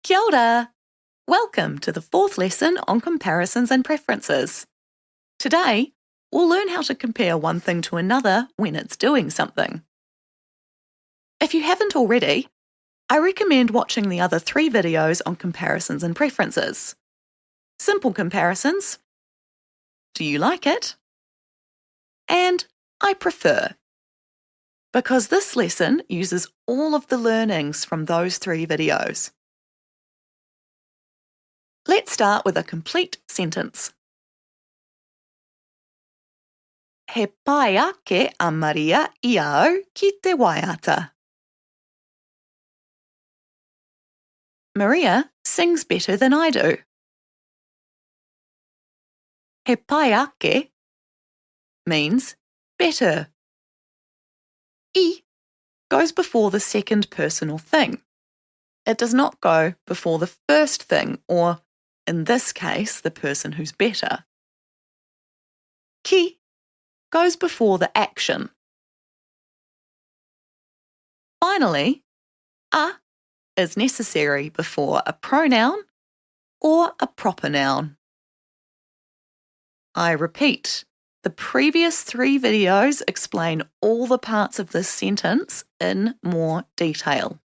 Kia ora! Welcome to the fourth lesson on comparisons and preferences. Today, we'll learn how to compare one thing to another when it's doing something. If you haven't already, I recommend watching the other 3 videos on comparisons and preferences. Simple comparisons. Do you like it? And I prefer. Because this lesson uses all of the learnings from those 3 videos. Let's start with a complete sentence. He pai ake a Maria I au ki te waiata. Maria sings better than I do. He pai ake means better. I goes before the second personal thing. It does not go before the first thing, or, in this case, the person who's better. Ki goes before the action. Finally, a is necessary before a pronoun or a proper noun. I repeat, the previous 3 videos explain all the parts of this sentence in more detail.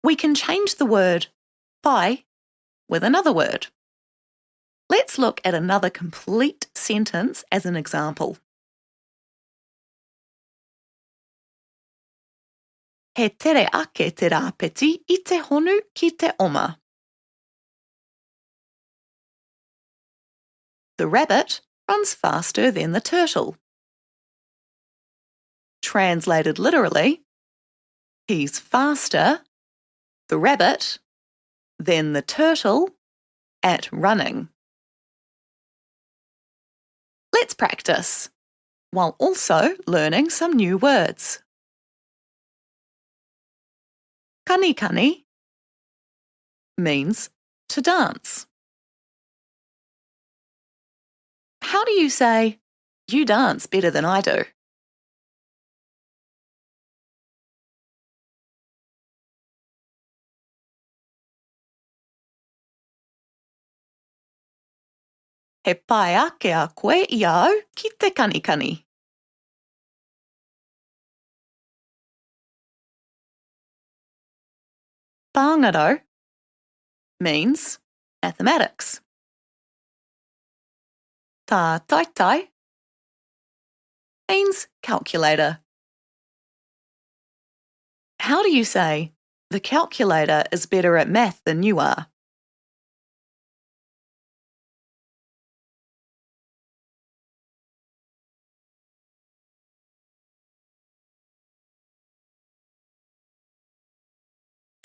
We can change the word pai with another word. Let's look at another complete sentence as an example. He tere ake te rāpeti I te honu ki te oma. The rabbit runs faster than the turtle. Translated literally, he's faster, the rabbit, than the turtle at running. Let's practice, while also learning some new words. Kanikani means to dance. How do you say, you dance better than I do? He pai ake a koe I au ki te kanikani. Pāngaro means mathematics. Tā taitai means calculator. How do you say, the calculator is better at math than you are?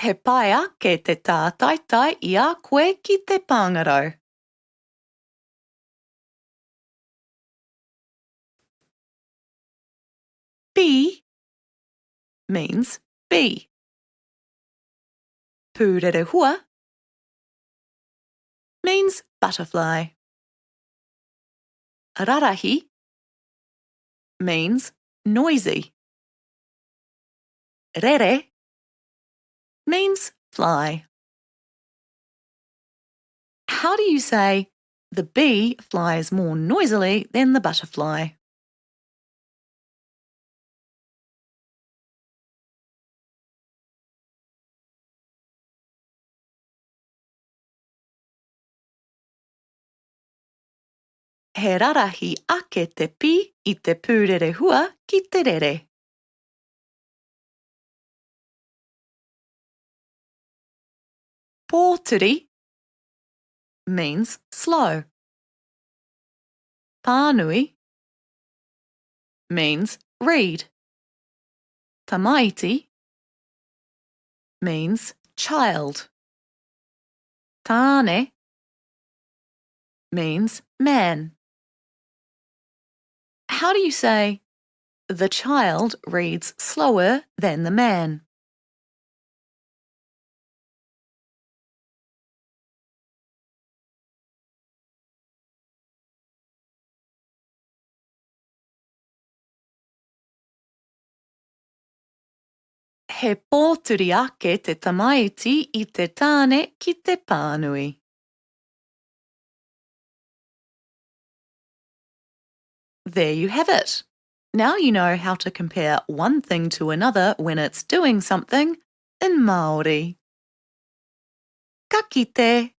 He pai ake te tā taitai I a koe ki te pāngaro. Pi means bee. Pūrerehua means butterfly. Rarahi means noisy. Rere means fly. How do you say, the bee flies more noisily than the butterfly? He rarahi ake te pi I te pūrerehua ki te rere. Pōturi means slow. Pānui means reed. Tamaiti means child. Tāne means man. How do you say, the child reads slower than the man? He pōturi ake te tamaiti I te tāne ki te pānui. There you have it. Now you know how to compare one thing to another when it's doing something in Māori. Ka kite!